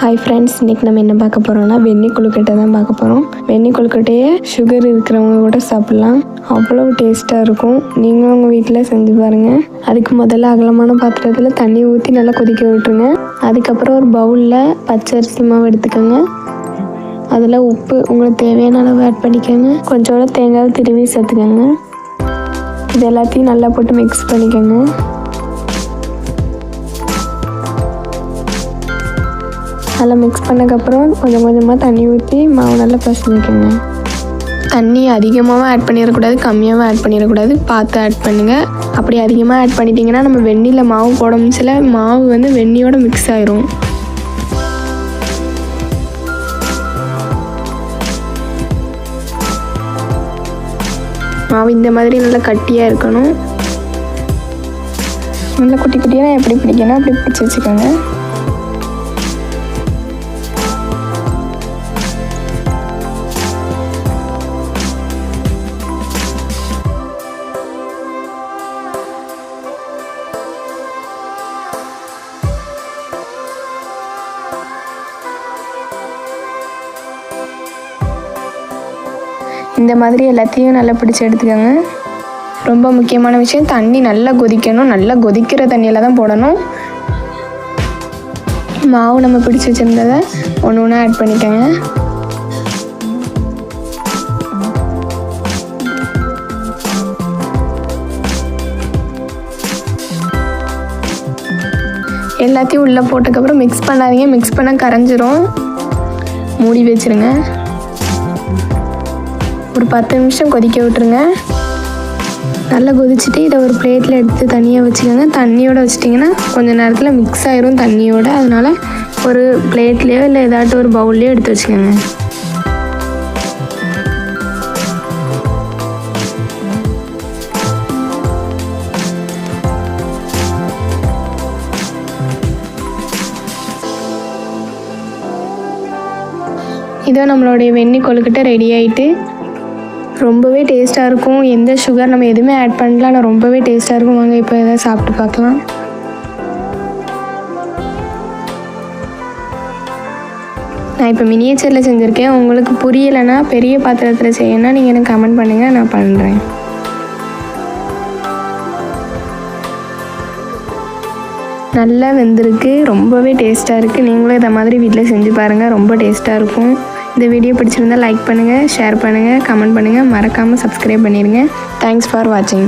Hi friends, இன்றைக்கி நம்ம என்ன பார்க்க போகிறோம்னா வெண்ணெய் கொழுக்கட்டை தான் பார்க்க போகிறோம். வெண்ணெய் கொழுக்கட்டையை சுகர் இருக்கிறவங்க கூட சாப்பிட்லாம். அவ்வளோ டேஸ்ட்டாக இருக்கும். நீங்களும் உங்கள் வீட்டில் செஞ்சு பாருங்கள். அதுக்கு முதல்ல அகலமான பாத்திரத்தில் தண்ணி ஊற்றி நல்லா கொதிக்க விட்டுருங்க. அதுக்கப்புறம் ஒரு பவுலில் பச்சரிசி மாவு எடுத்துக்கோங்க. அதில் உப்பு உங்களுக்கு தேவையான அளவு ஆட் பண்ணிக்கோங்க. கொஞ்சோட தேங்காய் திருவி சேர்த்துக்கோங்க. இது எல்லாத்தையும் நல்லா போட்டு மிக்ஸ் பண்ணிக்கோங்க. நல்லா மிக்ஸ் பண்ணக்கப்புறம் கொஞ்சம் கொஞ்சமாக தண்ணி ஊற்றி மாவு நல்லா பிசைஞ்சிக்கோங்க. தண்ணி அதிகமாகவும் ஆட் பண்ணிடக்கூடாது, கம்மியாகவும் ஆட் பண்ணிடக்கூடாது, பார்த்து ஆட் பண்ணுங்கள். அப்படி அதிகமாக ஆட் பண்ணிட்டீங்கன்னா நம்ம வெந்நீரில் மாவு போட முடியல, மாவு வந்து வெந்நியோட மிக்ஸ் ஆயிரும். மாவு இந்த மாதிரி நல்லா கட்டியாக இருக்கணும். நல்லா குட்டி குட்டியாக எப்படி பிடிக்கணும் அப்படி பிடிச்சி வச்சுக்கோங்க. இந்த மாதிரி எல்லாத்தையும் நல்லா பிடிச்சி எடுத்துக்கோங்க. ரொம்ப முக்கியமான விஷயம், தண்ணி நல்லா கொதிக்கணும். நல்லா கொதிக்கிற தண்ணியில் தான் போடணும். மாவு நம்ம பிடிச்சி வச்சுருந்ததை ஒன்று ஒன்றா ஆட் பண்ணிக்கோங்க. எல்லாத்தையும் உள்ளே போட்டதுக்கப்புறம் மிக்ஸ் பண்ணாதீங்க, மிக்ஸ் பண்ணால் கரைஞ்சிரும். மூடி வச்சுருங்க. ஒரு 10 நிமிஷம் கொதிக்க விட்டுருங்க. நல்லா கொதிச்சுட்டு இதை ஒரு பிளேட்டில் எடுத்து தனியாக வச்சுக்கோங்க. தண்ணியோடு வச்சிட்டிங்கன்னா கொஞ்சம் நேரத்தில் மிக்ஸ் ஆயிரும் தண்ணியோடு. அதனால் ஒரு பிளேட்லேயோ இல்லை ஏதாட்டும் ஒரு பவுல்லையோ எடுத்து வச்சுக்கோங்க. இதோ நம்மளுடைய வெண்ணெய் கொழுக்கட்டை ரெடி ஆகிட்டு ரொம்பவே டேஸ்ட்டாக இருக்கும். எந்த சுகர் நம்ம எதுவுமே ஆட் பண்ணலாம், ஆனால் ரொம்பவே டேஸ்ட்டாக இருக்கும். வாங்க இப்போ எதாவது சாப்பிட்டு பார்க்கலாம். நான் இப்போ மினியேச்சரில் செஞ்சுருக்கேன். உங்களுக்கு புரியலைன்னா பெரிய பாத்திரத்தில் செய்யணும்னா நீங்கள் எனக்கு கமெண்ட் பண்ணுங்கள், நான் பண்ணுறேன். நல்லா வெந்திருக்கு, ரொம்பவே டேஸ்ட்டாக இருக்குது. நீங்களும் இதை மாதிரி வீட்டில் செஞ்சு பாருங்கள், ரொம்ப டேஸ்ட்டாக இருக்கும். இந்த வீடியோ பிடிச்சிருந்தால் லைக் பண்ணுங்கள், ஷேர் பண்ணுங்கள், கமெண்ட் பண்ணுங்கள், மறக்காமல் சப்ஸ்கிரைப் பண்ணிடுங்க. தேங்க்ஸ் ஃபார் வாட்சிங்.